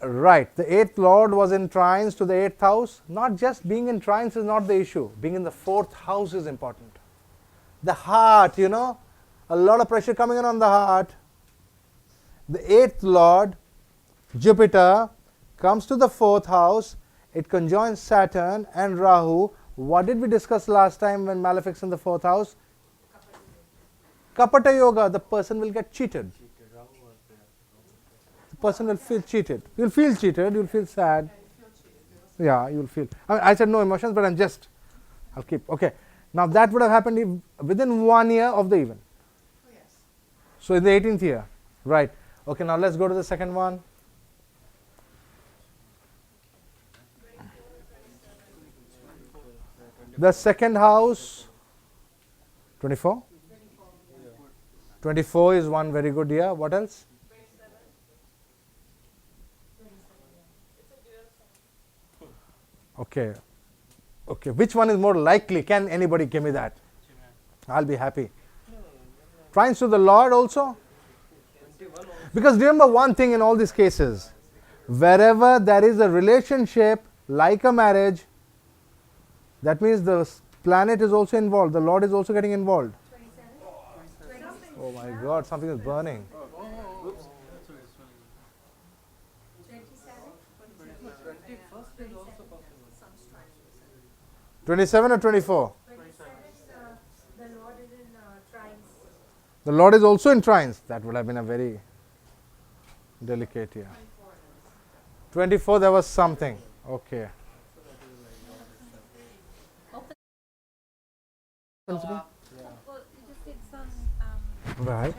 Right, the 8th Lord was in trines to the 8th house. Not just being in trines is not the issue. Being in the 4th house is important. The heart, a lot of pressure coming in on the heart. The 8th Lord, Jupiter, comes to the 4th house. It conjoins Saturn and Rahu. What did we discuss last time when malefics in the 4th house? Kapata yoga, the person will get cheated. The person will feel cheated. You'll feel cheated, you'll feel sad. Yeah, you'll feel. I said no emotions, but I'll keep. Okay. Now that would have happened within 1 year of the event. So in the 18th year. Right. Okay, now let's go to the second one. The second house, 24. 24 is one very good year. What else? Okay. Okay. Which one is more likely? Can anybody give me that? I'll be happy. Trines to the Lord also? Because remember one thing in all these cases, wherever there is a relationship like a marriage, that means the planet is also involved. The Lord is also getting involved. Oh my God, something is burning. 27 or 24? The Lord is also in trines. That would have been a very delicate year. 24, there was something. Okay. Right.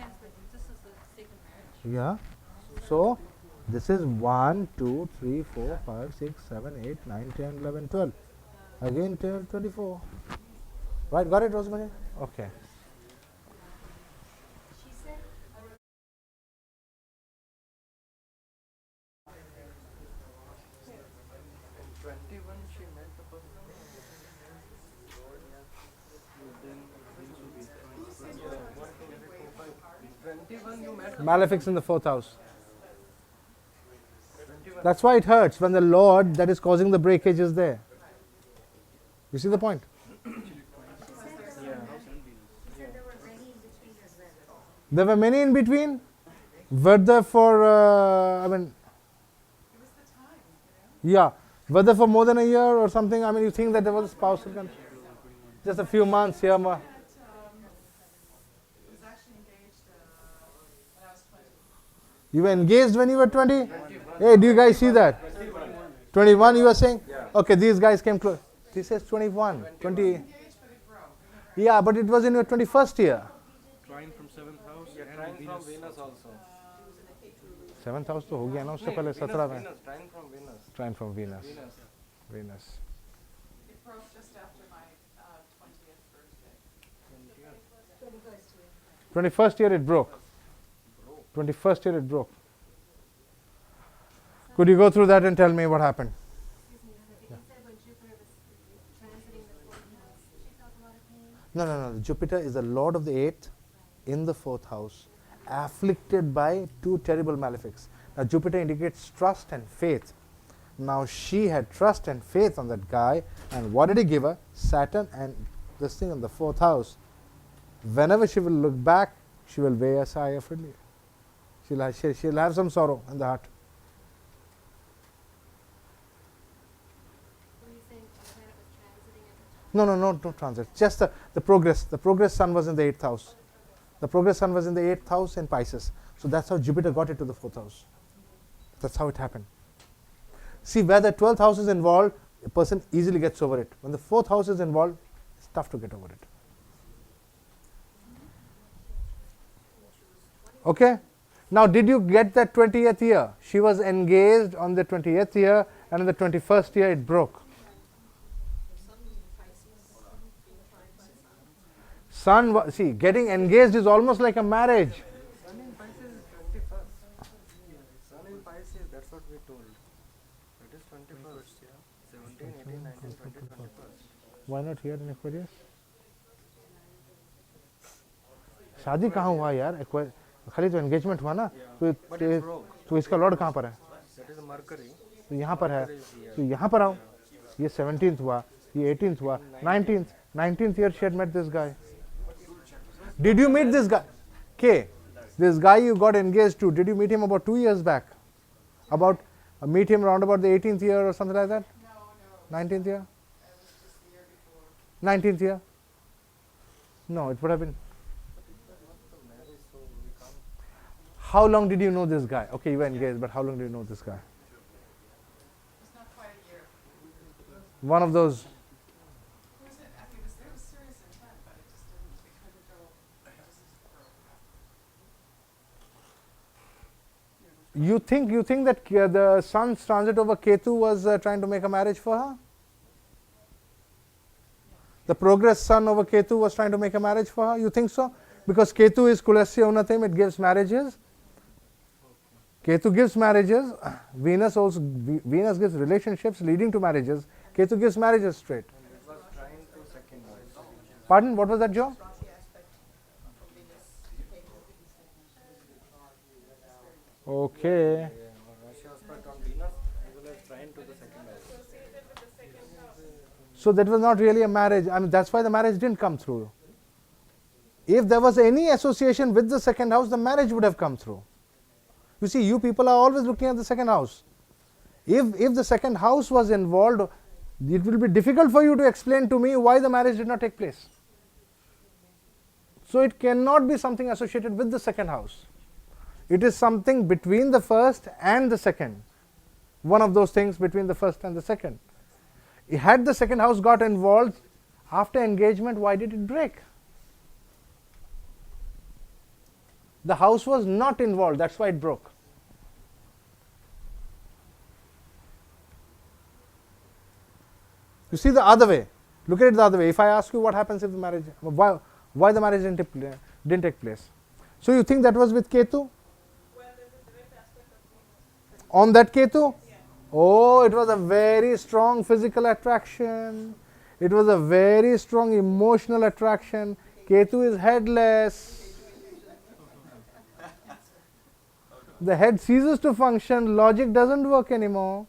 Yeah. So, this is 1, 2, 3, 4, 5, 6, 7, 8, 9, 10, 11, 12. Again 24. Right, got it, Rosemary? Okay. Malefics in the 4th house. That's why it hurts when the Lord that is causing the breakage is there. You see the point? There were many in between. Were there for, yeah, were there for more than a year or something? I mean, you think that there was a spousal connection? Just a few months here. You were engaged when you were 20? Hey, do you guys see that? 21 you were saying? Okay, these guys came close. This says 21. 20. Yeah, but it was in your 21st year. Trine from 7th house and from Venus also. 7th house तो हो गया ना उससे पहले 17 में. Trine from Venus. Trine from Venus. Venus. It broke just after my 20th birthday. 21st year it broke. 21st year it broke. Could you go through that and tell me what happened? No. Jupiter is the Lord of the 8th in the 4th house, afflicted by 2 terrible malefics. Now Jupiter indicates trust and faith. Now she had trust and faith on that guy, and what did he give her? Saturn and this thing in the 4th house. Whenever she will look back, she will weigh a sigh of relief. She'll have some sorrow in the heart. No transit. Just the progress. The progress sun was in the 8th house. The progress sun was in the 8th house in Pisces. So that's how Jupiter got it to the 4th house. That's how it happened. See, where the 12th house is involved, a person easily gets over it. When the 4th house is involved, it's tough to get over it. Okay? Now, did you get that 20th year? She was engaged on the 20th year, and in the 21st year it broke. Sun, see, getting engaged is almost like a marriage. Sun in Pisces is 21st. Sun in Pisces, that's what we told. It is 21st, yeah. 17, 18, 19, 20, 21st. Why not here in Aquarius? शादी कहाँ हुआ यार? खाली तो engagement हुआ ना, तो But it broke. तो इसका लॉर्ड कहाँ पर है? That is Mercury. तो यहाँ पर है, Mercury is here. तो यहाँ पर आओ, ये 17th हुआ, ये 18th हुआ, 19th year she had met this guy. Did you meet this guy? K, this guy you got engaged to, did you meet him about 2 years back? About meet him around about the 18th year or something like that? No, 19th year? it was just the year before. 19th year? No, it would have been. How long did you know this guy? Okay, you were engaged, but how long did you know this guy? It's not quite a year. One of those. It was, I mean, there was serious intent, but it just didn't, it couldn't go, it just broke. You think that the sun's transit over Ketu was trying to make a marriage for her? The progress sun over Ketu was trying to make a marriage for her? You think so? Because Ketu is Kulasya Unatim, it gives marriages. Ketu gives marriages. Venus gives relationships leading to marriages. Ketu gives marriages straight. And it was trying to second house. Pardon? What was that, Joe? Okay. Yeah, Russia aspect on Venus as well as trying to the second house. So that was not really a marriage. I mean, that's why the marriage didn't come through. If there was any association with the second house, the marriage would have come through. You see, you people are always looking at the second house. If the second house was involved, it will be difficult for you to explain to me why the marriage did not take place. So it cannot be something associated with the second house. It is something between the first and the second. One of those things between the first and the second. Had the second house got involved after engagement, why did it break? The house was not involved, that's why it broke. You see the other way. Look at it the other way. If I ask you what happens if the marriage, why the marriage didn't take place? So you think that was with Ketu? On that Ketu? Oh, it was a very strong physical attraction. It was a very strong emotional attraction. Ketu is headless. The head ceases to function, logic doesn't work anymore.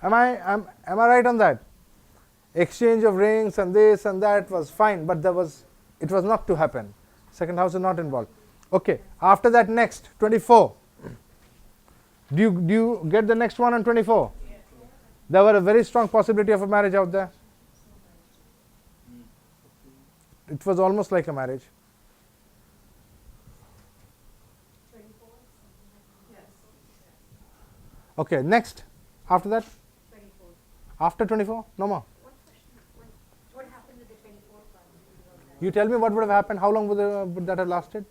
Am I right on that? Exchange of rings and this and that was fine, but it was not to happen. Second house is not involved. Okay, after that next, 24. Do you get the next one on 24? There were a very strong possibility of a marriage out there. It was almost like a marriage. Okay, next. After that? 24. After 24? No more. One question. What happened with the 24th one? You tell me what would have happened, how long would that have lasted?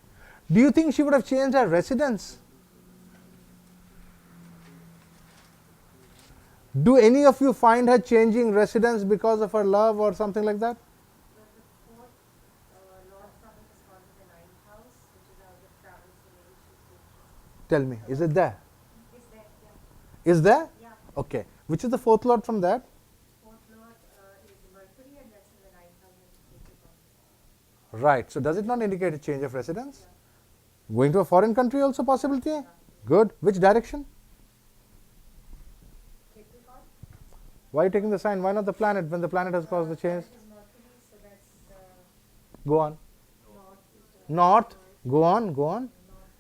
Do you think she would have changed her residence? Do any of you find her changing residence because of her love or something like that? But the fourth Lord Summit is called the ninth house, which is out of travels relations. Tell me, is it there? Is there? Yeah. Is there? Yeah. Okay. Which is the fourth lord from that? Fourth Lord is Mercury, and that's in the ninth house. Right. So does it not indicate a change of residence? Going to a foreign country also possibility? Good. Which direction? Capricorn Why are you taking the sign? Why not the planet when the planet has caused the change? is Mercury, so that's Go on. north. Is the North. Go on. Go on.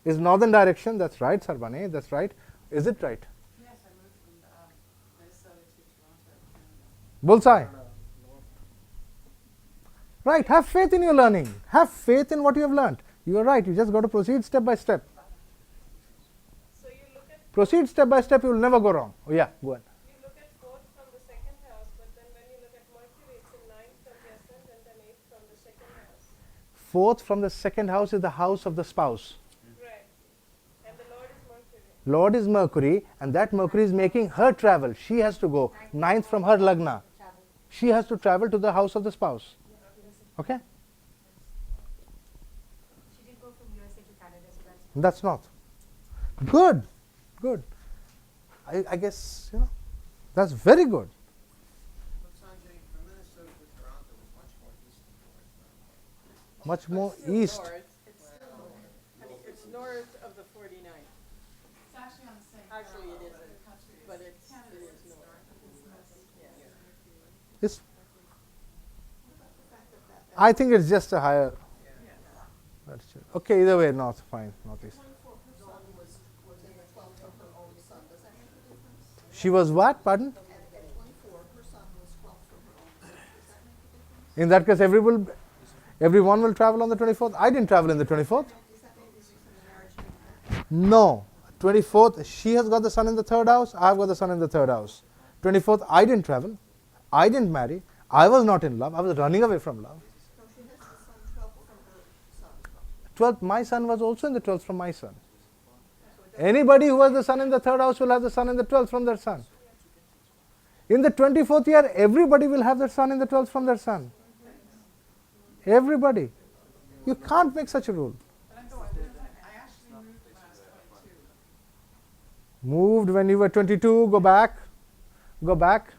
Is northern direction. That's right, Sarbane. That's right. Is it right? Yes, I moved from Minnesota to Toronto, Canada. Bullseye. Right. Have faith in your learning. Have faith in what you have learned. You are right. You just got to proceed step by step. So you look at Proceed step by step. You will never go wrong. Oh yeah. Go on. you look at fourth from the second house, but then when you look at Mercury, it's in ninth from the ascendant and eighth from the second house. Fourth from the second house is the house of the spouse. Right. And the Lord is Mercury. Lord is Mercury, and that Mercury is making her travel. She has to go. Ninth from her lagna. travel. She has to travel to the house of the spouse. Okay? She did go from USA to Canada, so that's That's not. Good. Good. I guess, that's very good. But Sanjay, from Minnesota to Toronto was much more east than north. much more Still east. north. It's still north. It's north of the 49. It's actually on the same. Actually, it parallel, isn't, the country is- but it Canada's is north. Yeah. It's, I think it's just a higher. That's true. Okay, either way, north, fine, northeast. She was what? Pardon? In that case, everyone will travel on the 24th. I didn't travel in the 24th. No. 24th, she has got the sun in the third house. I have got the sun in the third house. 24th, I didn't travel. I didn't marry. I was not in love. I was running away from love. 12th, my son was also in the 12th from my son. Anybody who has the sun in the third house will have the sun in the 12th from their son. In the 24th year, everybody will have their sun in the 12th from their son. Everybody. You can't make such a rule. But I actually moved when I was 22. Moved when you were 22, go back. Go back.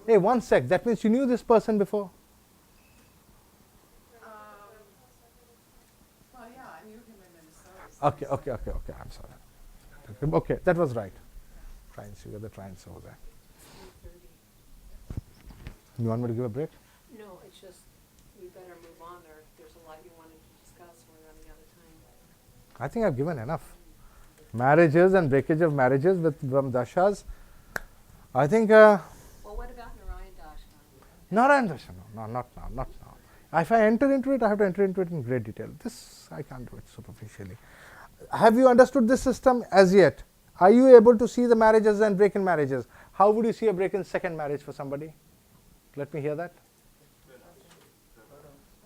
Hey, one sec. That means you knew this person before. Well, yeah, I knew him in Minnesota. Okay. I'm sorry. Okay, that was right. Trines, you got the trines over there. You want me to give a break? No, it's just, we better move on, or there's a lot you wanted to discuss, and we're running out of time. I think I've given enough. Marriages and breakage of marriages with from dashas. I think. Well, what about Narayan Dasha? Narayan Dasha, no, not now. If I enter into it, I have to enter into it in great detail. This, I can't do it superficially. Have you understood this system as yet? Are you able to see the marriages and break in marriages? How would you see a break in second marriage for somebody? Let me hear that.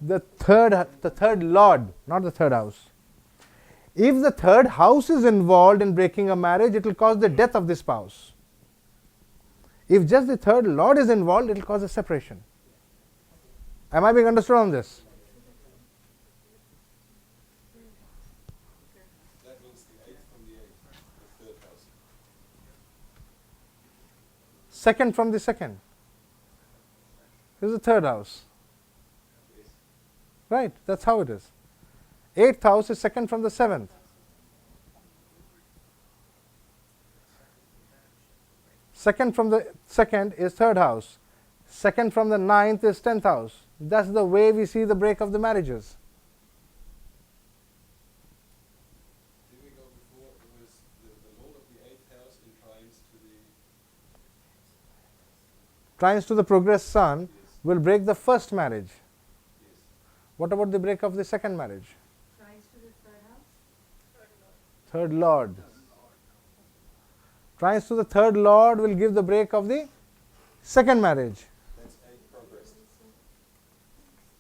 The third lord, not the third house. If the third house is involved in breaking a marriage, it will cause the death of the spouse. If just the third lord is involved, it will cause a separation. Am I being understood on this? That means the 8th from the 8th, the third house. Second from the second. This is the third house. Right, that's how it is. 8th house is second from the 7th. Second from the second is third house. Second from the 9th is 10th house. That's the way we see the break of the marriages. Did we go before? It was the Lord of the 8th house in trines to the... Trines to the progress sun will break the first marriage. Yes. What about the break of the second marriage? Trines to the third house? Third lord. Trines to the third lord will give the break of the second marriage. That's 8 progress.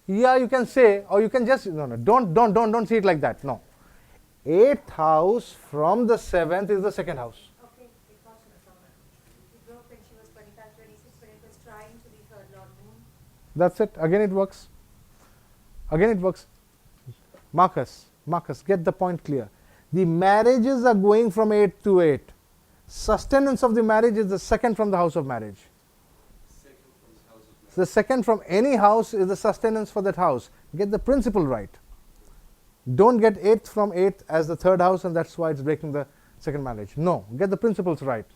Yeah, you can say, or you can just don't see it like that. No. 8th house from the 7th is the second house. Okay, it got it from her. It broke when she was 25, 26, when it was trying to the third Lord Moon. That's it. Again it works. Marcus, get the point clear. The marriages are going from 8 to 8. Sustenance of the marriage is the second from the house of marriage. Second from the house of marriage. The second from any house is the sustenance for that house. Get the principle right. Don't get 8th from 8th as the third house and that's why it's breaking the second marriage. No, get the principles right.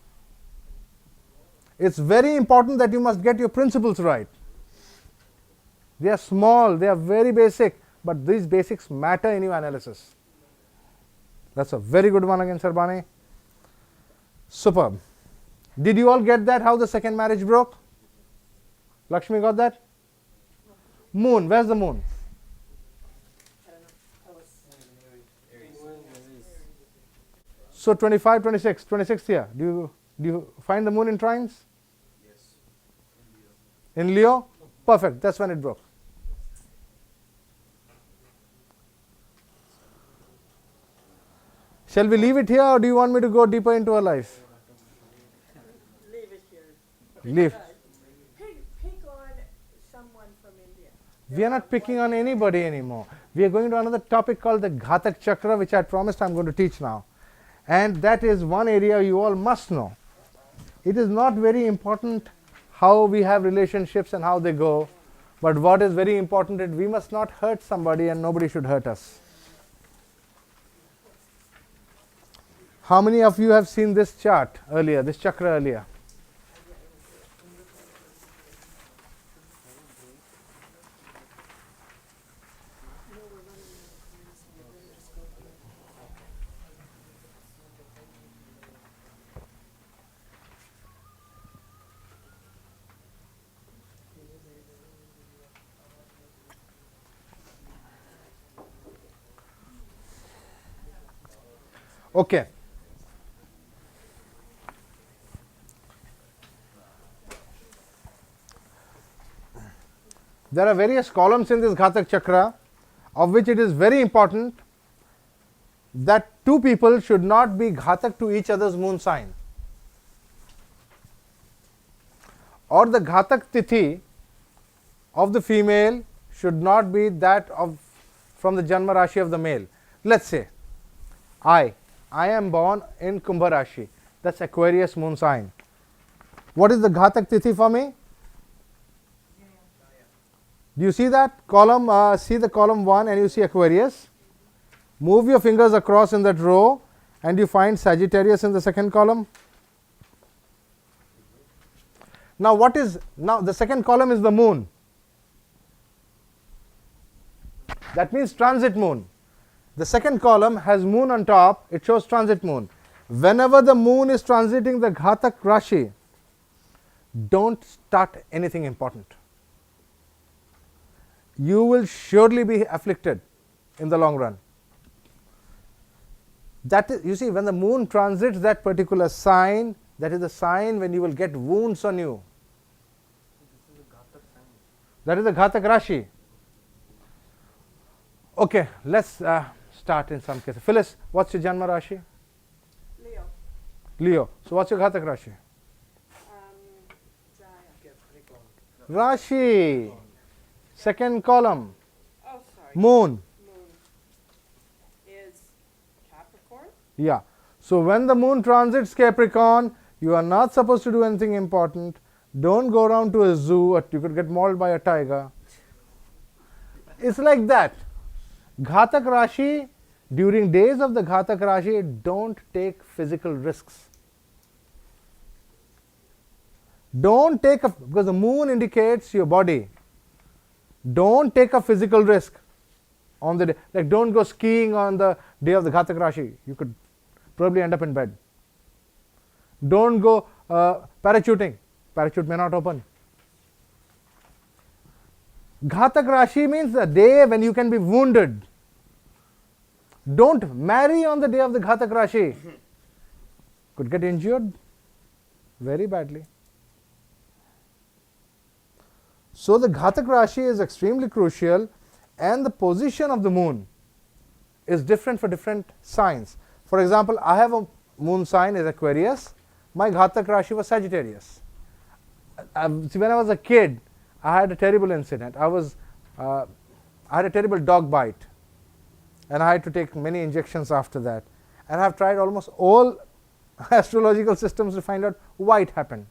It's very important that you must get your principles right. They are small, they are very basic, but these basics matter in your analysis. That's a very good one again, Sarbani. Superb. Did you all get that, how the second marriage broke? Lakshmi got that? Moon, where's the moon? I don't know. I was, So 25, 26, 26th year. Do you find the moon in trines? Yes. In Leo? Perfect, that's when it broke. Shall we leave it here or do you want me to go deeper into her life? Leave it here. Leave. Pick on someone from India. We are not picking on anybody anymore. We are going to another topic called the Ghatak Chakra, which I promised I'm going to teach now. And that is one area you all must know. It is not very important how we have relationships and how they go, But what is very important is we must not hurt somebody and nobody should hurt us. How many of you have seen this chart earlier, this chakra earlier? No, we're running out of time, so we better just go through it. Okay. There are various columns in this Ghatak chakra, of which it is very important that two people should not be Ghatak to each other's moon sign, or the Ghatak tithi of the female should not be that of from the Janma Rashi of the male. Let's say I am born in Kumbha Rashi, that's Aquarius moon sign. What is the Ghatak tithi for me? Do you see that column? See the column 1 and you see Aquarius. Move your fingers across in that row and you find Sagittarius in the second column. Now the second column is the moon. That means transit moon. The second column has moon on top, it shows transit moon. Whenever the moon is transiting the Ghatak Rashi, don't start anything important. You will surely be afflicted in the long run. That is, you see, when the moon transits that particular sign, that is the sign when you will get wounds on you. This is a Ghatak sign. That is the Ghatak Rashi. Okay, let's start in some cases. Phyllis, what's your Janma Rashi? Leo. Leo. So what's your Ghatak Rashi? Jaya. Rashi. Second column. Oh, sorry. Moon. Moon is Capricorn. Yeah. So when the moon transits Capricorn, you are not supposed to do anything important. Don't go around to a zoo, or you could get mauled by a tiger. It's like that. Ghatak Rashi, during days of the Ghatak Rashi, don't take physical risks. Don't take because the moon indicates your body. Don't take a physical risk on the day. Like, don't go skiing on the day of the Ghatak Rashi. You could probably end up in bed. Don't go parachuting. Parachute may not open. Ghatak Rashi means the day when you can be wounded. Don't marry on the day of the Ghatak Rashi. Could get injured very badly. So the Ghatak Rashi is extremely crucial, and the position of the moon is different for different signs. For example, I have a moon sign is Aquarius. My Ghatak Rashi was Sagittarius. When I was a kid, I had a terrible incident. I had a terrible dog bite, and I had to take many injections after that. And I have tried almost all astrological systems to find out why it happened.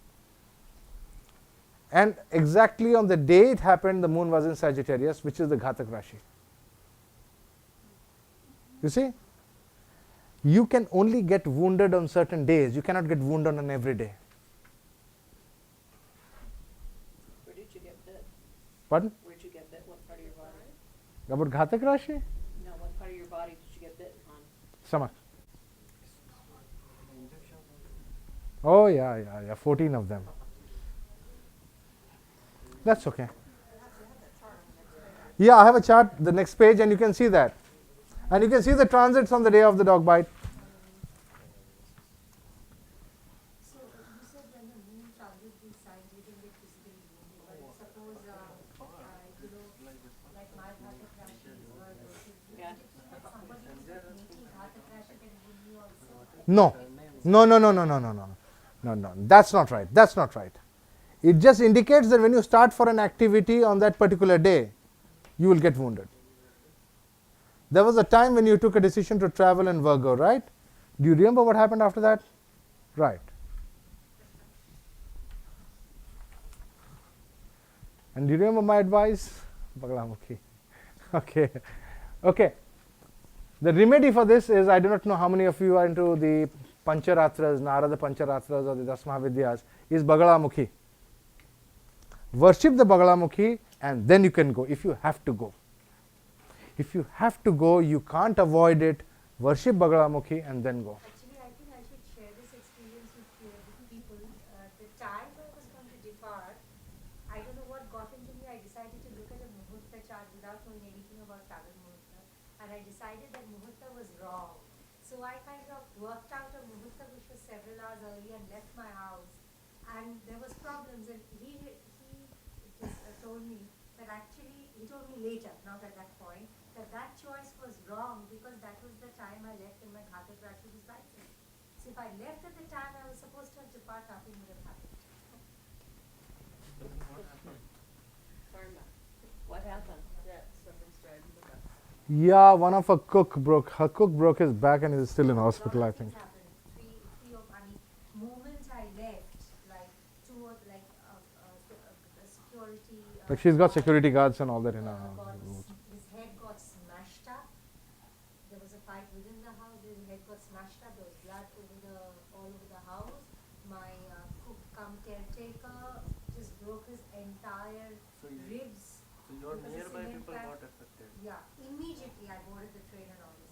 And exactly on the day it happened, the moon was in Sagittarius, which is the Ghatak Rashi. You see? You can only get wounded on certain days. You cannot get wounded on every day. Where did you get bit? Pardon? Where'd you get bit? What part of your body? About Ghatak Rashi? No, what part of your body did you get bit on? Stomach. Oh, yeah, 14 of them. That's okay. Yeah, I have a chart, the next page, and you can see that. And you can see the transits on the day of the dog bite. So you said when the moon transits these signs, we can get physically wounded. But suppose, like my Ghatak Rashi is Virgo. Yeah. Somebody making Ghatak Rashi can wound me also. No. No. That's not right. That's not right. It just indicates that when you start for an activity on that particular day, you will get wounded. There was a time when you took a decision to travel in Virgo, right? Do you remember what happened after that? Right. And do you remember my advice? Bagalamukhi. Okay. Okay. The remedy for this is, I do not know how many of you are into the Pancharatras, Narada Pancharatras or the Dasmahavidyas, is Bagalamukhi. Worship the Bagalamukhi and then you can go, if you have to go. If you have to go, you can't avoid it, worship Bagalamukhi and then go. Actually, I think I should share this experience with people. The time I was going to depart, I don't know what got into me. I decided to look at a Muhurta chart without knowing anything about Sagar Muhurta. And I decided that Muhurta was wrong. So I kind of worked out a Muhurta which was several hours early and left my house. And there was problems, and he just told me that actually, he told me later, not at that point, that choice was wrong because that was the time I left and my Ghatak Rashi was rising. So if I left at the time I was supposed to have departed, nothing would have happened. Karma. What happened? Yeah, someone's driving the bus. Yeah, one of her cook broke his back and is still in hospital, I think. Happened. Three of, I mean, moment I left, like two or like security. Like she's got security guards and all that in her. His head got smashed up. There was a fight within the house. His head got smashed up. There was blood all over the house. My cook cum caretaker just broke his entire So ribs. So your Because the nearby cement people plant- got affected. Yeah, immediately I boarded the train and all this.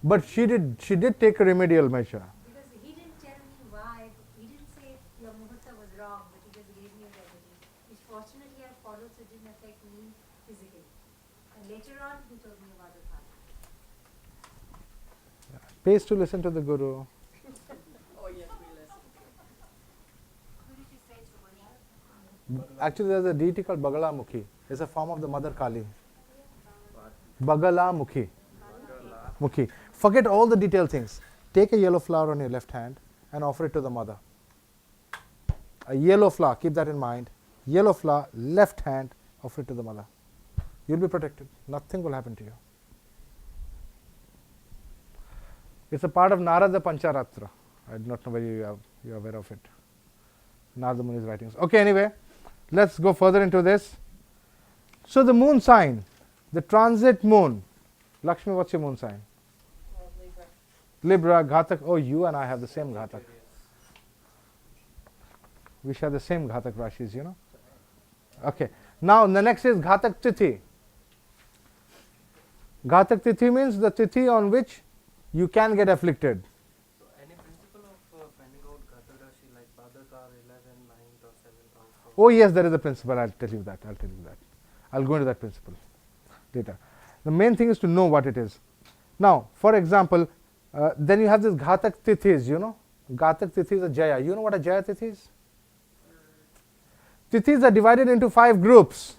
But she did take a remedial measure. Because he didn't tell me why. He didn't say your muhurta was wrong, but he just gave me a remedy, which fortunately I followed, so it didn't affect me physically. And later on, he told me about the path. Pays to listen to the Guru. Oh, yes, we listen. Who did you say to worship? Actually, there's a deity called Bagalamukhi. It's a form of the Mother Kali. Bagalamukhi. Mukhi. Forget all the detailed things. Take a yellow flower on your left hand and offer it to the mother. A yellow flower, keep that in mind. Yellow flower, left hand, offer it to the mother. You'll be protected. Nothing will happen to you. It's a part of Narada Pancharatra. I do not know whether you are aware of it. Narada Muni's writings. Okay, anyway, let's go further into this. So the moon sign, the transit moon. Lakshmi, what's your moon sign? Libra. Libra, Ghatak. Oh, you and I have the same Ghatak. We share the same Ghatak Rashis, you know. Okay. Now, the next is Ghatak Tithi. Ghatak Tithi means the Tithi on which you can get afflicted. So any principle of finding out Ghatak Rashi like Padaka 11, 9th or 7th also? Oh, yes, there is a principle. I'll tell you that. I'll go into that principle later. The main thing is to know what it is. Now, for example, then you have this Ghatak Tithis, you know. Ghatak Tithi is a Jaya. You know what a Jaya Tithi is? Tithis are divided into 5 groups.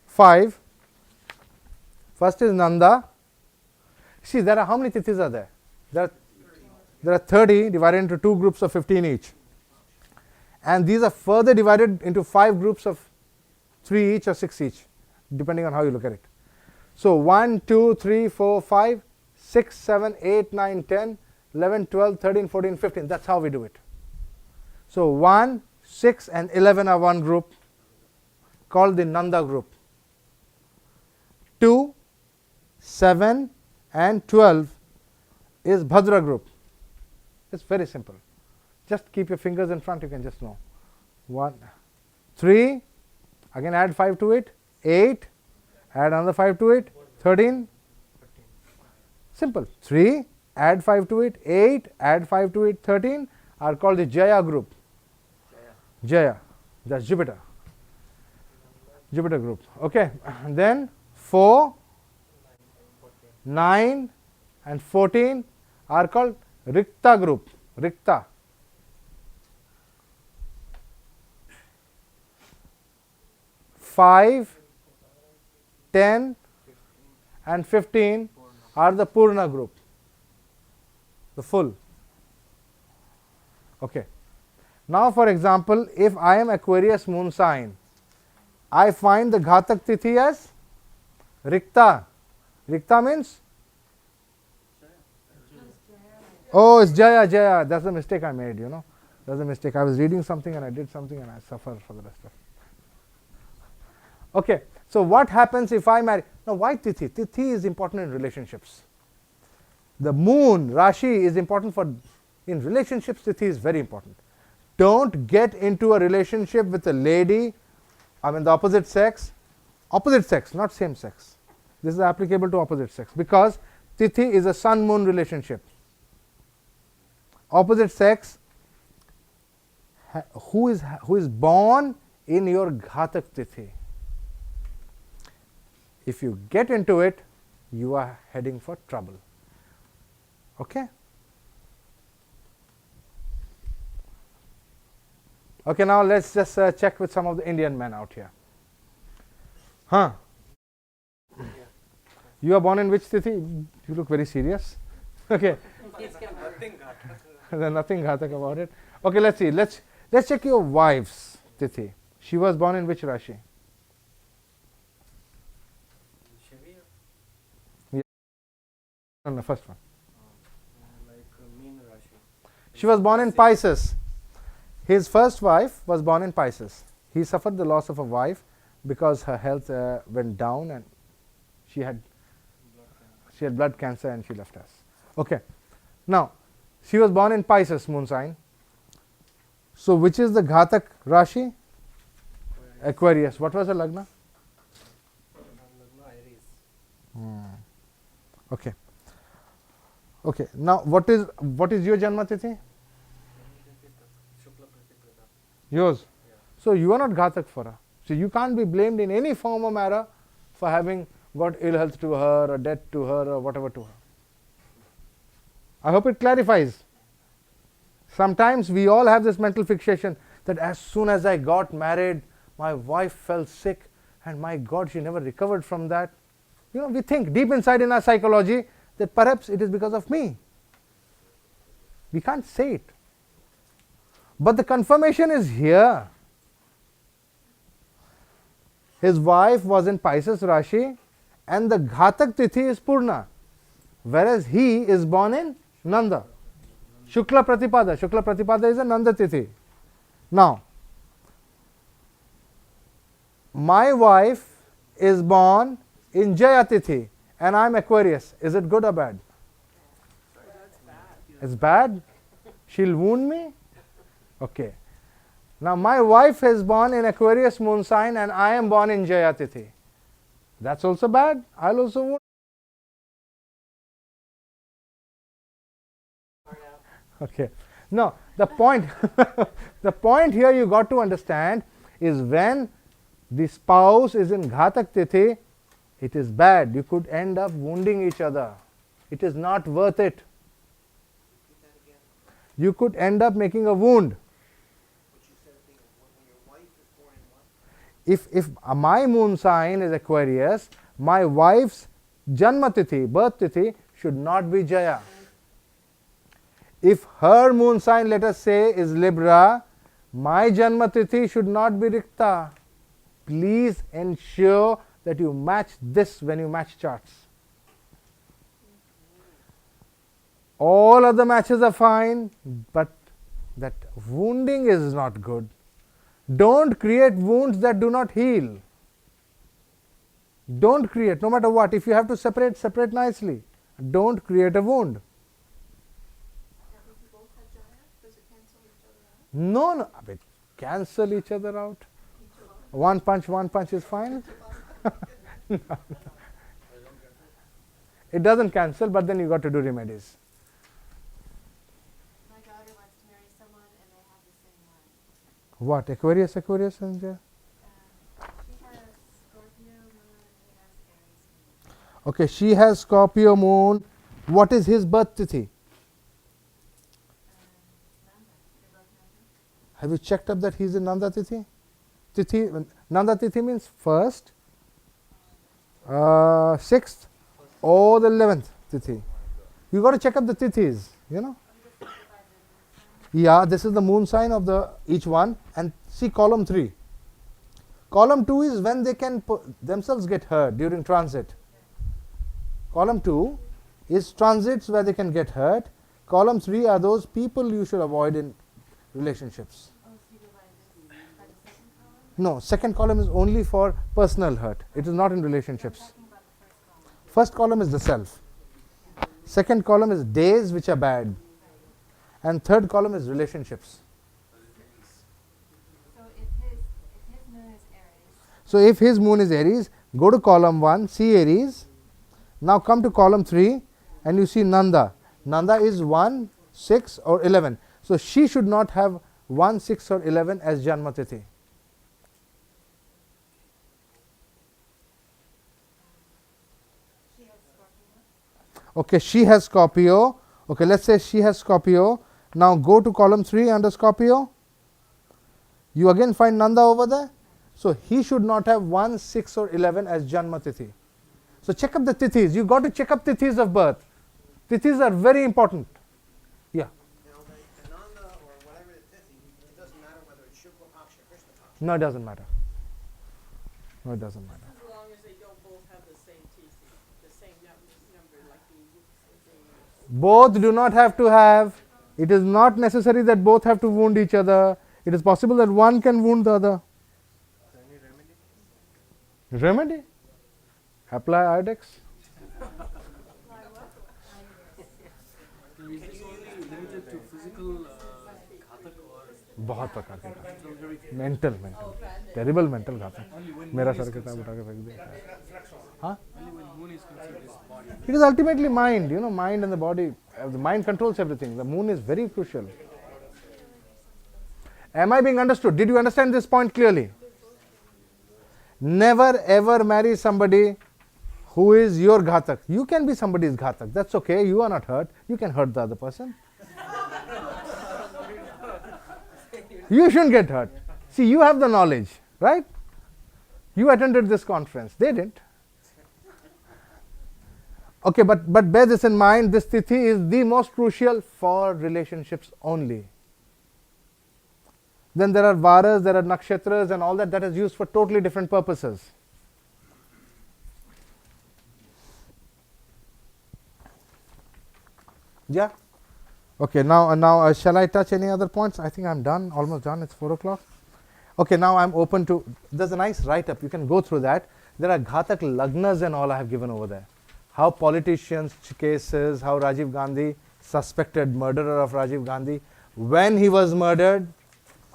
5. First is Nanda. See, there are how many Tithis are there? There are 30 divided into 2 groups of 15 each. And these are further divided into 5 groups of 3 each or 6 each, depending on how you look at it. So 1, 2, 3, 4, 5, 6, 7, 8, 9, 10, 11, 12, 13, 14, 15. That's how we do it. So 1, 6 and 11 are one group called the Nanda group. 2, 7 and 12 is Bhadra group. It's very simple. Just keep your fingers in front, you can just know. 1, 3, again add 5 to it, 8, add another 5 to it, 13. Simple. 3, add 5 to it, 8, add 5 to it, 13 are called the Jaya group. Jaya, that's Jupiter. Jupiter group. Okay. And then 4, 9 and 14 are called Rikta group. Rikta. 5, 10 and 15 are the Purna group, the full. Okay. Now, for example, if I am Aquarius moon sign, I find the Ghatak Tithi as Rikta. Rikta means? Oh, it's Jaya, Jaya. That's the mistake I made, you know. That's a mistake. I was reading something and I did something and I suffer for the rest of it. Okay, so what happens if I marry? Now, why Tithi? Tithi is important in relationships. The moon, Rashi, is important for, in relationships, Tithi is very important. Don't get into a relationship with a lady, I mean the opposite sex, not same sex. This is applicable to opposite sex because Tithi is a sun-moon relationship. Opposite sex, who is born in your Ghatak Tithi. If you get into it, you are heading for trouble. Okay? Okay, now let's just check with some of the Indian men out here. Huh? You are born in which Tithi? You look very serious. Okay. Nothing Ghatak. There's nothing Ghatak about it. Okay, let's see. Let's check your wife's Tithi. She was born in which Rashi? Shivi, No, first one. like Meen Rashi. She was born in Pisces. His first wife was born in Pisces. He suffered the loss of a wife because her health went down and she had blood cancer and she left us. Okay. Now, she was born in Pisces moon sign. So, which is the Ghatak Rashi? Aquarius. What was her Lagna? Lagna Aries. Okay. Okay. Now, what is your Janma Tithi? Shukla Pratipada. Yours. Yeah. So, you are not Ghatak for her. So, you can't be blamed in any form or manner for having got ill health to her or death to her or whatever to her. I hope it clarifies. Sometimes we all have this mental fixation that as soon as I got married, my wife fell sick and my God, she never recovered from that. You know, we think deep inside in our psychology that perhaps it is because of me. We can't say it. But the confirmation is here. His wife was in Pisces Rashi and the Ghatak Tithi is Purna, whereas he is born in Nanda. Shukla Pratipada. Shukla Pratipada is a Nanda Tithi. Now, my wife is born in Jaya Tithi and I am Aquarius. Is it good or bad? It's bad? She'll wound me? Okay. Now, my wife is born in Aquarius moon sign and I am born in Jaya Tithi. That's also bad. I'll also wound. Okay. No, the point the point here you got to understand is when the spouse is in Ghatak Tithi, it is bad. You could end up wounding each other. It is not worth it. You could end up making a wound. If my moon sign is Aquarius, my wife's Janma Tithi, birth Tithi, should not be Jaya. If her moon sign, let us say, is Libra, my Janma Tithi should not be Rikta. Please ensure that you match this when you match charts. All other matches are fine, but that wounding is not good. Don't create wounds that do not heal. Don't create, no matter what. If you have to separate, separate nicely. Don't create a wound. No, cancel each other out. One punch is fine. No. It doesn't cancel, but then you got to do remedies. My daughter wants to marry someone and they have the same one. What? Aquarius and She has Scorpio moon and he has Aries moon. okay, she has Scorpio moon. What is his birth tithi? Nanda. They're both Nanda. Have you checked up that he is in Nanda tithi? Nanda tithi means first, 6th, or the 11th tithi. You got to check up the tithis, you know. Yeah, this is the moon sign of each one, and see column 3. Column 2 is when they can themselves get hurt during transit. Column 2 is transits where they can get hurt. Column 3 are those people you should avoid in relationships. Oh, so you go by this, by the second column? No, second column is only for personal hurt. It is not in relationships. I'm talking about the first column. First column is the self. Second column is days which are bad. And third column is relationships. So if his moon is Aries, So if his moon is Aries, go to column 1, see Aries. Now come to column 3 and you see Nanda. Nanda is 1, 6 or 11. So she should not have 1, 6 or 11 as Janmatithi. she has Scorpio. Okay, she has Scorpio. Okay, let's say she has Scorpio. Now go to column 3 under Scorpio. You again find Nanda over there. So he should not have 1, 6 or 11 as Janmatithi. So check up the tithis. You got to check up tithis of birth. Tithis are very important. Yeah. Now, the Ananda or whatever the Tithi, it doesn't matter whether it's Shukla Paksha or Krishna Paksha. No, it doesn't matter. No, it doesn't matter. As long as they don't both have the same TC, the same number, like the Both do not have to have. It is not necessary that both have to wound each other. It is possible that one can wound the other. Any remedy? Remedy? Apply Iodex. Is this only limited to physical ghatak or बहुत प्रकार के घातक. still very mental terrible mental घातक. only when मेरा moon is sir किताब concerned? उठा के फेंक दिया. हाँ? Only when moon is concerned is body. It is ultimately mind, mind and the body. The mind controls everything. The moon is very crucial. Am I being understood? Did you understand this point clearly? Never ever marry somebody who is your ghatak. You can be somebody's ghatak. That's okay. You are not hurt. You can hurt the other person. You shouldn't get hurt. See, you have the knowledge, right? You attended this conference. They didn't. Okay, but bear this in mind. This tithi is the most crucial for relationships only. Then there are varas, there are nakshatras and all that is used for totally different purposes. Yeah? Okay, now shall I touch any other points? I think I'm done, almost done. It's 4 o'clock. Okay, now I'm open to, there's a nice write-up. You can go through that. There are ghatak lagnas and all I have given over there. How politicians' cases, how Rajiv Gandhi, suspected murderer of Rajiv Gandhi, when he was murdered,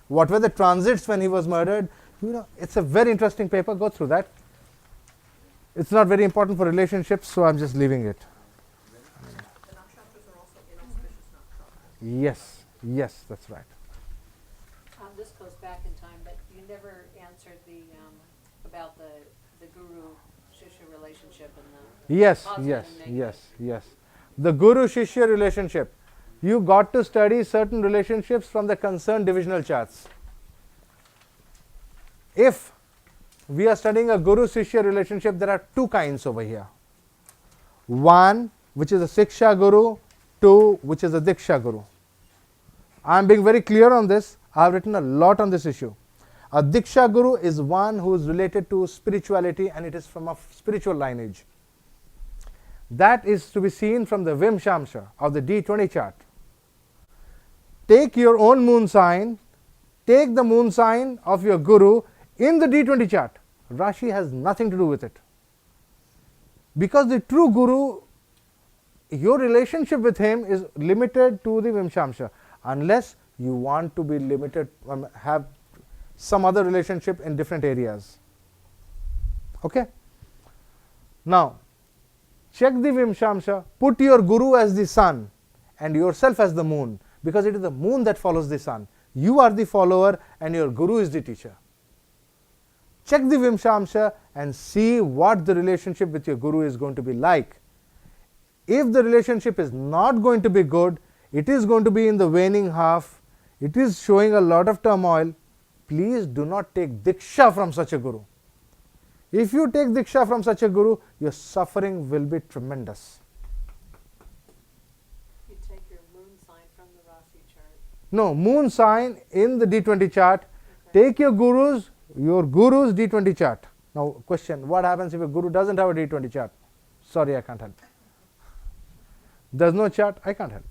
what were the transits when he was murdered. It's a very interesting paper. Go through that. It's not very important for relationships, so I'm just leaving it. The nakshatras are also inauspicious nakshatras. Yes, that's right. This goes back in time, but you never answered the about the guru shishya relationship and the Yes. positive and negative. The guru-shishya relationship. You got to study certain relationships from the concerned divisional charts. If we are studying a guru-shishya relationship, there are two kinds over here. One, which is a Siksha Guru. Two, which is a Diksha Guru. I am being very clear on this. I have written a lot on this issue. A Diksha Guru is one who is related to spirituality and it is from a spiritual lineage. That is to be seen from the Vimshamsha of the D20 chart. Take your own moon sign, take the moon sign of your Guru in the D20 chart. Rashi has nothing to do with it. Because the true Guru, your relationship with him is limited to the Vimshamsha, unless you want to be limited, have some other relationship in different areas. Okay? Now, check the Vimshamsha, put your Guru as the sun and yourself as the moon, because it is the moon that follows the sun. You are the follower and your Guru is the teacher. Check the Vimshamsha and see what the relationship with your Guru is going to be like. If the relationship is not going to be good, it is going to be in the waning half, it is showing a lot of turmoil, please do not take Diksha from such a Guru. If you take Diksha from such a Guru, your suffering will be tremendous. You take your moon sign from the Rasi chart. No, moon sign in the D20 chart. Okay. Take your Guru's D20 chart. Now question, what happens if a Guru doesn't have a D20 chart? Sorry, I can't help. There's no chart, I can't help.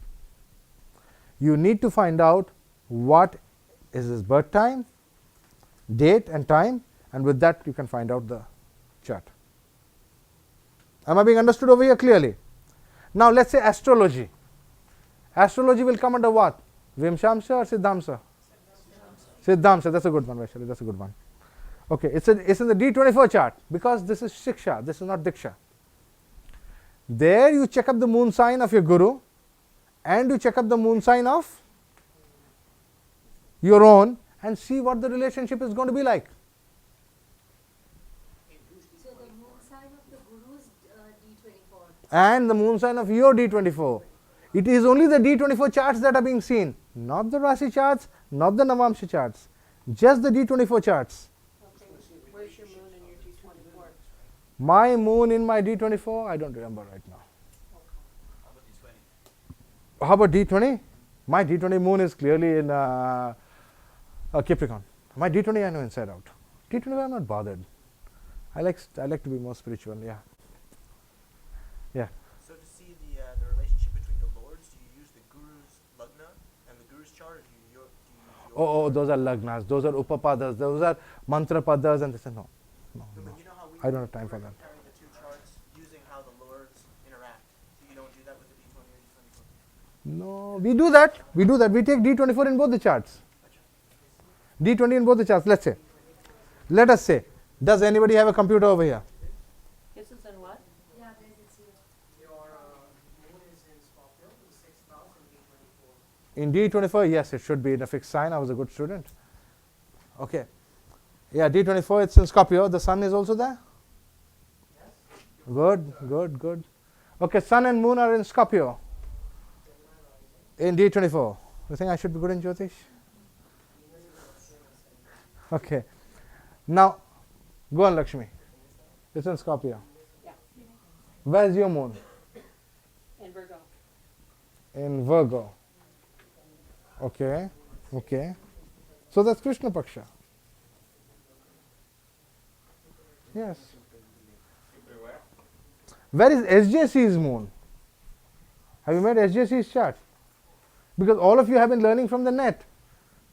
You need to find out what is his birth time, date and time, and with that you can find out the chart. Am I being understood over here clearly? Now let's say astrology. Astrology will come under what? Vimshamsa or Siddhamsa? Siddhamsa, that's a good one, Vaishali, that's a good one. Okay, it's in the D24 chart because this is Shiksha, this is not Diksha. There you check up the moon sign of your guru and you check up the moon sign of your own and see what the relationship is going to be like. So the moon sign of the Guru's D24. And the moon sign of your D24. It is only the D24 charts that are being seen, not the Rashi charts, not the Navamsha charts, just the D24 charts. Okay, where's your moon in your D24? My moon in my D24, I don't remember right now. How about D20? My D20 moon is clearly in Capricorn. My D20 I know inside out. D20 I'm not bothered. I like to be more spiritual. Yeah. Yeah. So to see the relationship between the lords, do you use the guru's lagna and the guru's chart, or do you use your Oh, those are lagnas. Those are upapadas. Those are mantra padas and this. No. No, but you know how we I don't have time for we're that. comparing the two charts using how the lords interact. So you don't do that with the D20 or D24? No, we do that. We do that. We take D24 in both the charts. D20 in both the charts. Let's say. Let us say. Does anybody have a computer over here? This is in what? Yeah, there's it's here. Your moon is in Scorpio, in 6th house in D24. In D24, yes, it should be in a fixed sign. I was a good student. Okay. Yeah, D24, it's in Scorpio. The sun is also there? Good, good, good. Okay, sun and moon are in Scorpio. In D24. You think I should be good in Jyotish? Okay. Now, go on, Lakshmi. It's in Scorpio. Yeah, Where's your moon? in Virgo. In Virgo. Okay. Okay. So that's Krishna Paksha. Yes. Where is SJC's moon? Have you made SJC's chart? Because all of you have been learning from the net.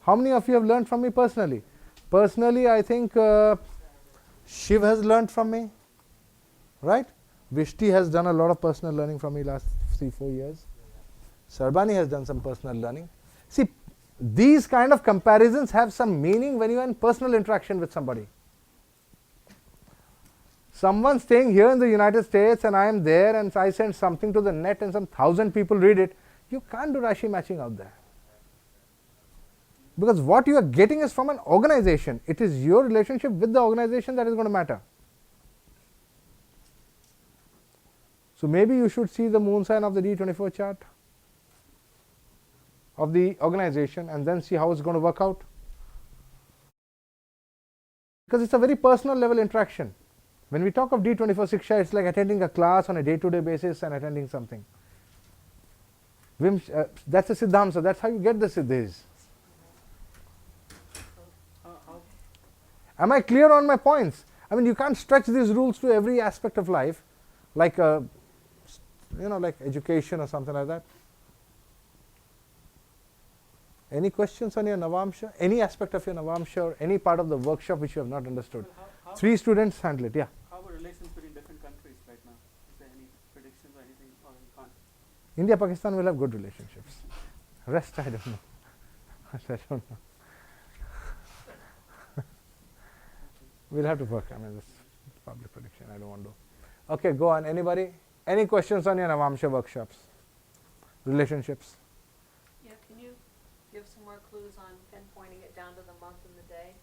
How many of you have learned from me personally? Personally, I think Shiv has learned from me, right? Vishti has done a lot of personal learning from me last 3-4 years. Sarbani has done some personal learning. See, these kind of comparisons have some meaning when you are in personal interaction with somebody. Someone staying here in the United States and I am there and I send something to the net and some 1,000 people read it, you can't do Rashi matching out there. Because what you are getting is from an organization. It is your relationship with the organization that is going to matter. So maybe you should see the moon sign of the D24 chart of the organization and then see how it's going to work out. Because it's a very personal level interaction. When we talk of D24 Siksha, it's like attending a class on a day-to-day basis and attending something. That's a Siddhamsa. That's how you get the Siddhis. Am I clear on my points? I mean, you can't stretch these rules to every aspect of life, like like education or something like that. Any questions on your Navamsha? Any aspect of your Navamsha or any part of the workshop which you have not understood? How 3 students handle it, yeah. How are relations between different countries right now? Is there any predictions or anything, or you can't? India, Pakistan will have good relationships. Rest, I don't know. I don't know. We'll have to work. I mean, this public prediction, I don't want to. Okay, go on. Anybody? Any questions on your Navamsha workshops? Relationships? Yeah, can you give some more clues on pinpointing it down to the month and the day?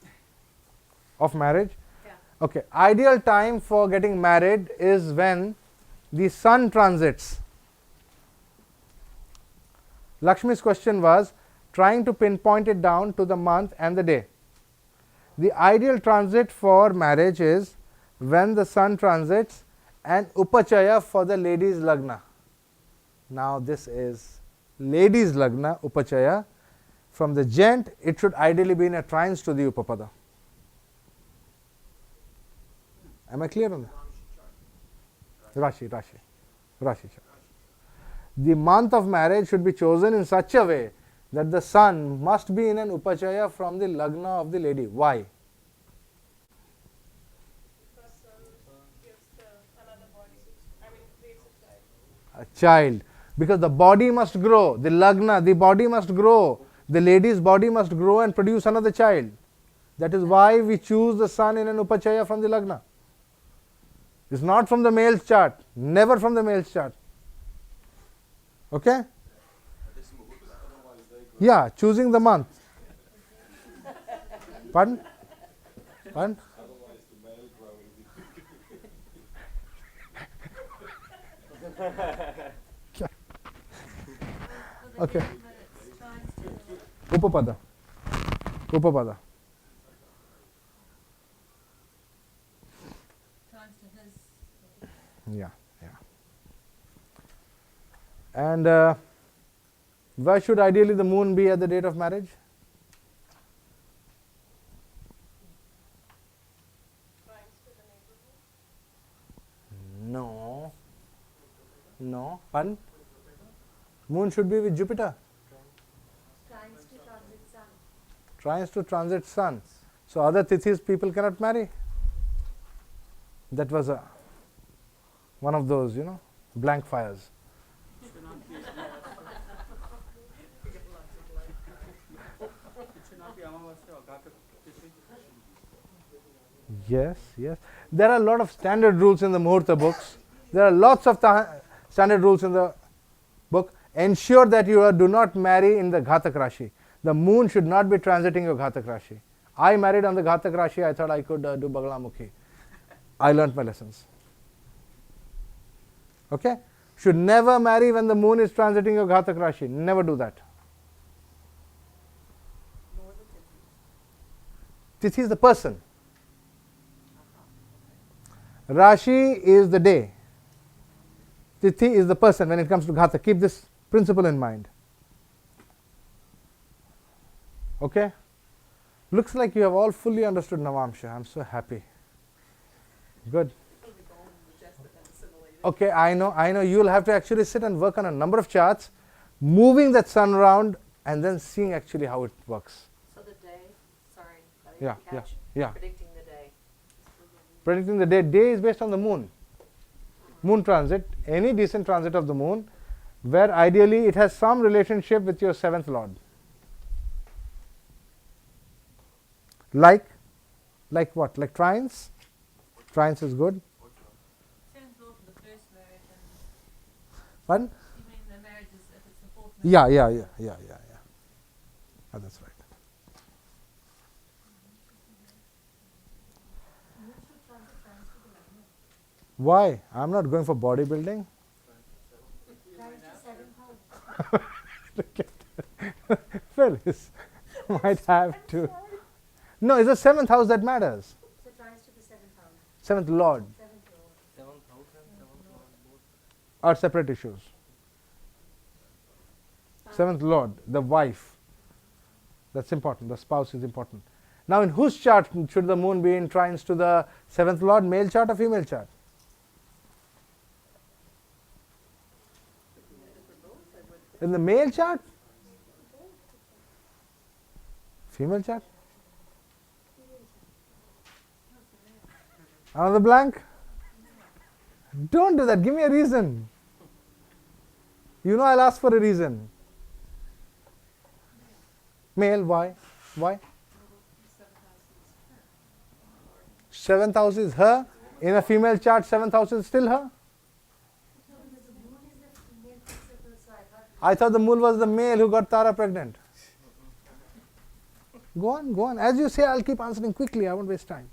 Of marriage? Yeah. Okay. Ideal time for getting married is when the sun transits. Lakshmi's question was trying to pinpoint it down to the month and the day. The ideal transit for marriage is when the sun transits and upachaya for the ladies' lagna. Now this is ladies' lagna, upachaya. From the gent, it should ideally be in a trines to the upapada. Am I clear on that? Rashi chart. The month of marriage should be chosen in such a way that the sun must be in an upachaya from the lagna of the lady. Why? Because gives the another body, I mean creates a child. A child. Because the body must grow, the lagna, the body must grow, the lady's body must grow and produce another child. That is why we choose the sun in an upachaya from the lagna. It's not from the male's chart, never from the male's chart. Okay? Yeah, choosing the month. Pardon? Pardon? Otherwise the male growing. Okay. Upapada. Upapada. Yeah, yeah. And where should ideally the moon be at the date of marriage? No. No. Pardon? Moon should be with Jupiter. Trines to transit sun. Trines to transit sun. So other tithis people cannot marry. That was one of those, blank fires. It should not be Amavasya or Ghatak Tithi. Yes, yes. There are a lot of standard rules in the Muhurta books. There are lots of standard rules in the book. Ensure that you do not marry in the Ghatak Rashi. The moon should not be transiting your Ghatak Rashi. I married on the Ghatak Rashi. I thought I could do Baglamukhi. I learnt my lessons. Okay? Should never marry when the moon is transiting your Ghatak Rashi. Never do that. Tithi is the person. Rashi is the day. Tithi is the person when it comes to Ghata. Keep this principle in mind. Okay? Looks like you have all fully understood Navamsha. I'm so happy. Good. Okay, I know. You'll have to actually sit and work on a number of charts, moving that sun around and then seeing actually how it works. So the day, sorry, I Yeah, didn't catch. yeah. Predicting the day. Predicting the day. Day is based on the moon. Moon transit, any decent transit of the moon, where ideally it has some relationship with your seventh lord. Like what? Like trines? Trines is good. Seventh law for the first marriage and Pardon? you mean the marriage is if it's the fourth Yeah. Oh, that's right. Moon should transit trines to the lagna. Why? I'm not going for bodybuilding. Trines to 7th house. Phyllis might have to. No, it's the seventh house that matters. So trines to the 7th house. Seventh lord 7th lord. 7th house and 7th lord both. are separate issues. Seventh lord, the wife. That's important. The spouse is important. Now, in whose chart should the moon be in trines to the seventh lord? Male chart or female chart? In the male chart? Female chart? Another blank? Don't do that. Give me a reason. I'll ask for a reason. Male, why? Why? Seventh house is her. In a female chart, seventh house is still her. No, because the moon is the female principle, so I thought the moon was the male who got Tara pregnant. Go on. As you say, I'll keep answering quickly. I won't waste time.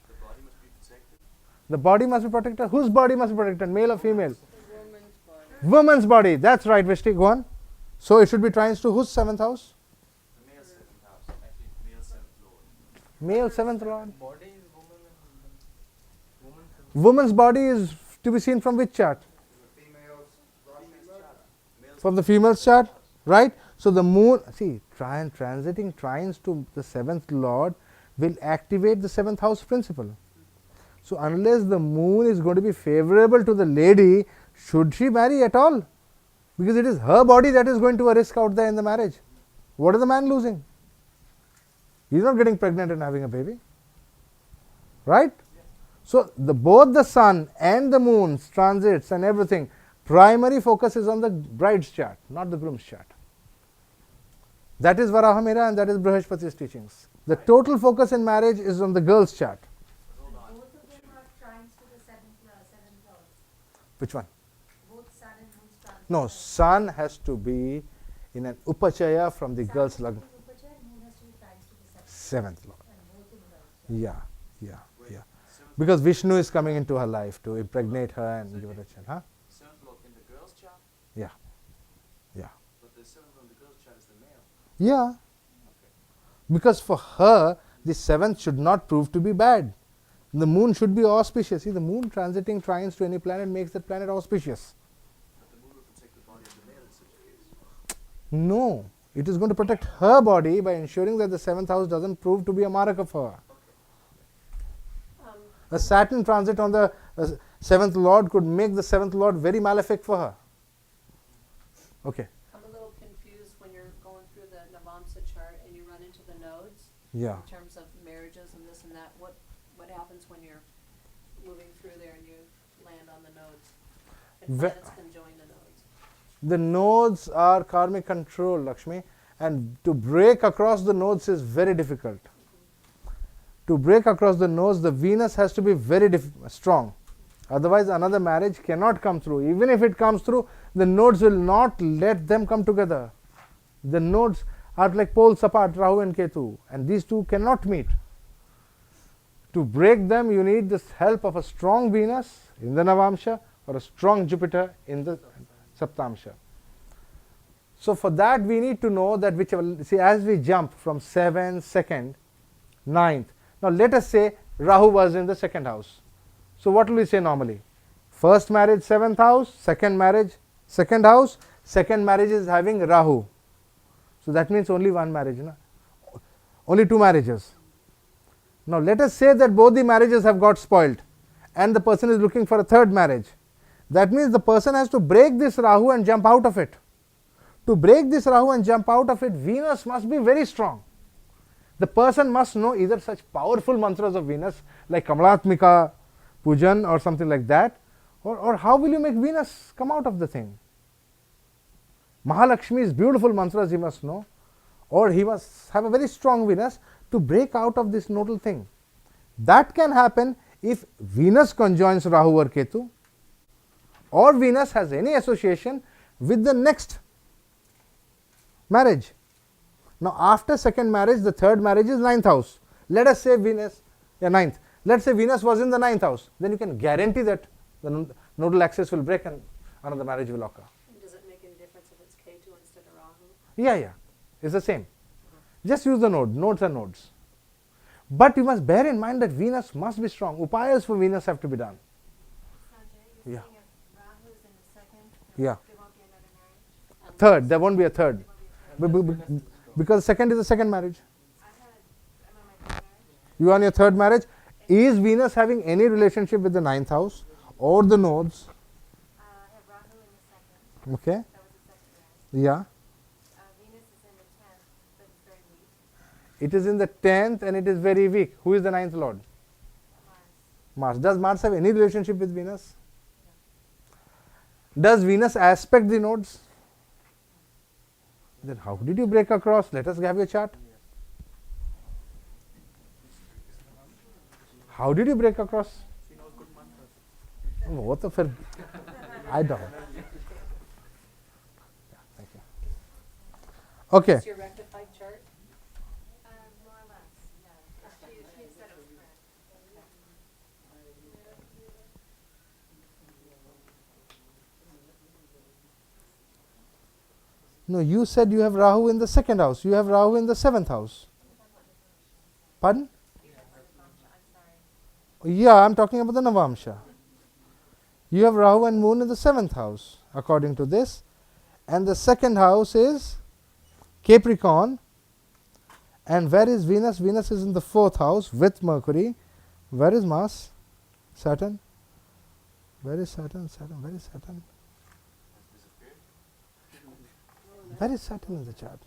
The body must be protected. Whose body must be protected? Male or female? Woman's body. That's right, Vishti. Go on. So it should be trines to whose seventh house? The male 7th house, actually male 7th lord. Male seventh lord. Body is woman and woman. Woman's body is to be seen from which chart? From the female's chart, right? So the moon, transiting trines to the seventh lord will activate the seventh house principle. So unless the moon is going to be favorable to the lady, should she marry at all? Because it is her body that is going to a risk out there in the marriage. What is the man losing? He's not getting pregnant and having a baby. Right? So, both the sun and the moon's transits and everything, primary focus is on the bride's chart, not the groom's chart. That is Varahamira and that is Brihaspati's teachings. The total focus in marriage is on the girl's chart. Hold on. Both of them are trines to the seventh lord. Which one? Both sun and moon's trines. No, sun has to be in an upachaya from the girl's lagna. Moon has to be trines to the Seventh lord. and both in girls. Yeah. Because Vishnu is coming into her life to impregnate her and give her a chance. Huh? Seventh lord in the girl's chart, Yeah. but the seventh lord in the girl's chart is the male. Yeah. Because for her, the seventh should not prove to be bad. The moon should be auspicious. See, the moon transiting trines to any planet makes that planet auspicious. But the moon will protect the body of the male in such a case. No. It is going to protect her body by ensuring that the seventh house doesn't prove to be a maraka for her. A Saturn transit on the seventh lord could make the seventh lord very malefic for her. Okay. I'm a little confused when you're going through the Navamsa chart and you run into the nodes Yeah. in terms of marriages and this and that. What happens when you're moving through there and you land on the nodes? And planets can join the nodes. The nodes are karmic control, Lakshmi, and to break across the nodes is very difficult. To break across the nodes, the Venus has to be very strong. Otherwise, another marriage cannot come through. Even if it comes through, the nodes will not let them come together. The nodes are like poles apart, Rahu and Ketu, and these two cannot meet. To break them, you need the help of a strong Venus in the Navamsha or a strong Jupiter in the Saptamsha. So for that, we need to know that whichever, see, as we jump from 7th, 2nd, 9th, now let us say Rahu was in the 2nd house. So what will we say normally? First marriage 7th house, second marriage 2nd house, second marriage is having Rahu. So that means only one marriage, na? Only two marriages. Now let us say that both the marriages have got spoiled and the person is looking for a third marriage. That means the person has to break this Rahu and jump out of it. To break this Rahu and jump out of it, Venus must be very strong. The person must know either such powerful mantras of Venus like Kamalatmika, Pujan or something like that, or how will you make Venus come out of the thing? Mahalakshmi's beautiful mantras he must know, or he must have a very strong Venus to break out of this nodal thing. That can happen if Venus conjoins Rahu or Ketu, or Venus has any association with the next marriage. Now after second marriage, the third marriage is 9th house. Let us say Venus, 9th. Let's say Venus was in the 9th house. Then you can guarantee that the nodal axis will break and another marriage will occur. And does it make any difference if it's Ketu instead of Rahu? Yeah. It's the same. Just use the node. Nodes are nodes. But you must bear in mind that Venus must be strong. Upayas for Venus have to be done. Sanjay, you're Yeah. saying if Rahu is in the second, Yeah. there won't be another marriage? Third, there won't be a third. There won't be a third? Because second is the second marriage. I'm on my third marriage. You are on your third marriage. Is Venus having any relationship with the 9th house or the nodes? I have Rahu in the second. Okay. That was the second marriage. Yeah. Venus is in the 10th, but it's very weak. It is in the 10th and it is very weak. Who is the 9th lord? Mars. Mars. Does Mars have any relationship with Venus? Does Venus aspect the nodes? Then how did you break across? Let us have your chart. How did you break across? She knows good mantras. Oh, what the fuck? I don't. Yeah, thank you. Okay. Is your rectified chart? More or less, yeah. She said it was correct. No, you said you have Rahu in the 2nd house. You have Rahu in the 7th house. Pardon? Yeah, I'm talking about the Navamsha. You have Rahu and Moon in the 7th house, according to this. And the 2nd house is Capricorn. And where is Venus? Venus is in the 4th house with Mercury. Where is Mars? Saturn? Where is Saturn? Where is Saturn? Where is Saturn in the chart?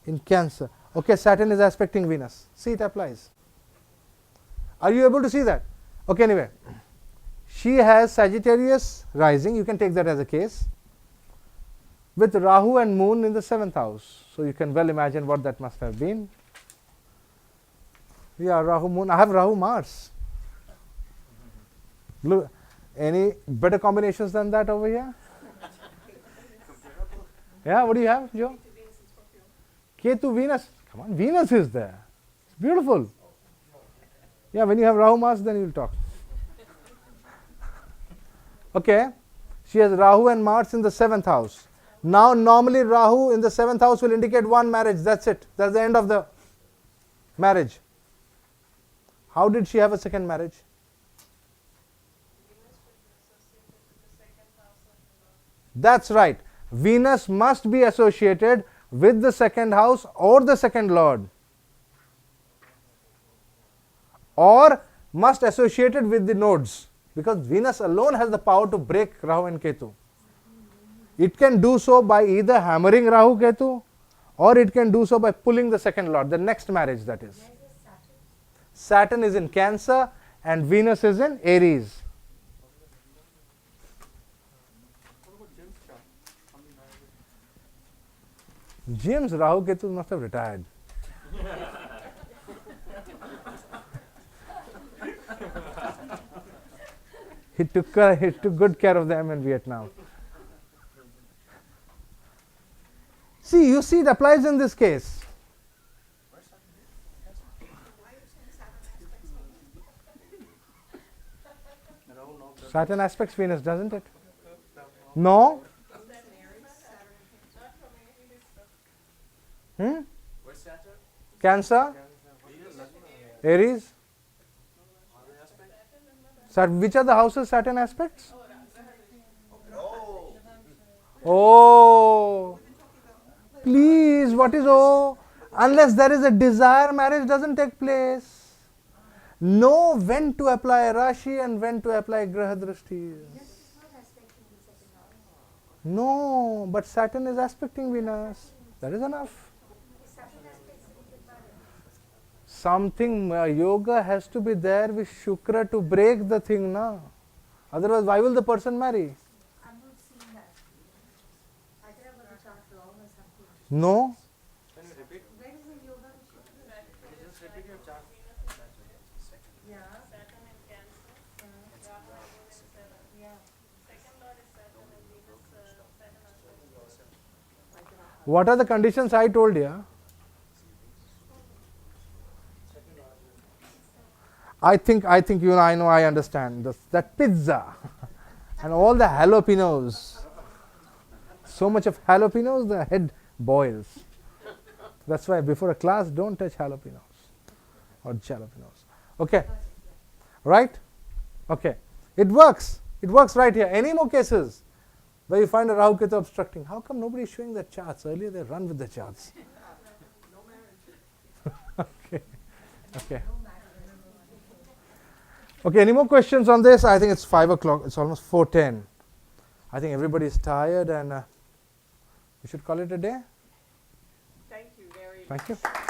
In Cancer. Okay, Saturn is aspecting Venus. See, it applies. Are you able to see that? Okay, anyway. She has Sagittarius rising. You can take that as a case. With Rahu and Moon in the 7th house. So you can well imagine what that must have been. Yeah, Rahu Moon. I have Rahu Mars. Look, any better combinations than that over here? Yeah, what do you have, Joe? Ketu Venus. Come on, Venus is there. It's beautiful. Yeah, when you have Rahu Mars, then you'll talk. Okay, she has Rahu and Mars in the 7th house. Now, normally Rahu in the 7th house will indicate one marriage. That's it. That's the end of the marriage. How did she have a second marriage? That's right. Venus must be associated with the 2nd house or the 2nd lord, or must associated with the nodes, because Venus alone has the power to break Rahu and Ketu. It can do so by either hammering Rahu Ketu, or it can do so by pulling the 2nd lord, the next marriage, that is. Saturn is in Cancer and Venus is in Aries. James Rahu Ketu must have retired. He took good care of them in Vietnam. See, you see, it applies in this case. Saturn aspects Venus, doesn't it? No? Where's Saturn? Cancer? Aries? Which are the houses Saturn aspects? Oh, please, what is oh? Unless there is a desire, marriage doesn't take place. Know when to apply Rashi and when to apply Graha Drishtis. No, but Saturn is aspecting Venus. That is enough. Something yoga has to be there with Shukra to break the thing, na? Otherwise, why will the person marry? I'm not seeing that. I think I got the chart wrong or something. No. Can you repeat? Where is the yoga? Just repeat your chart. Yeah. Saturn in Cancer, Rahu and Moon in 7th. Yeah. Second lord is Saturn and Venus, Saturn aspect. What are the conditions I told you? I think you know, I know, I understand. That pizza and all the jalapenos. So much of jalapenos, the head boils. That's why before a class, don't touch jalapenos or jalapenos. Okay, right? Okay, it works. It works right here. Any more cases where you find a Rahu Ketu obstructing? How come nobody is showing the charts? Earlier they run with the charts. Okay, okay. Okay, any more questions on this? I think it's 5 o'clock. It's almost 4:10. I think everybody is tired and we should call it a day. Thank you very much. Thank you.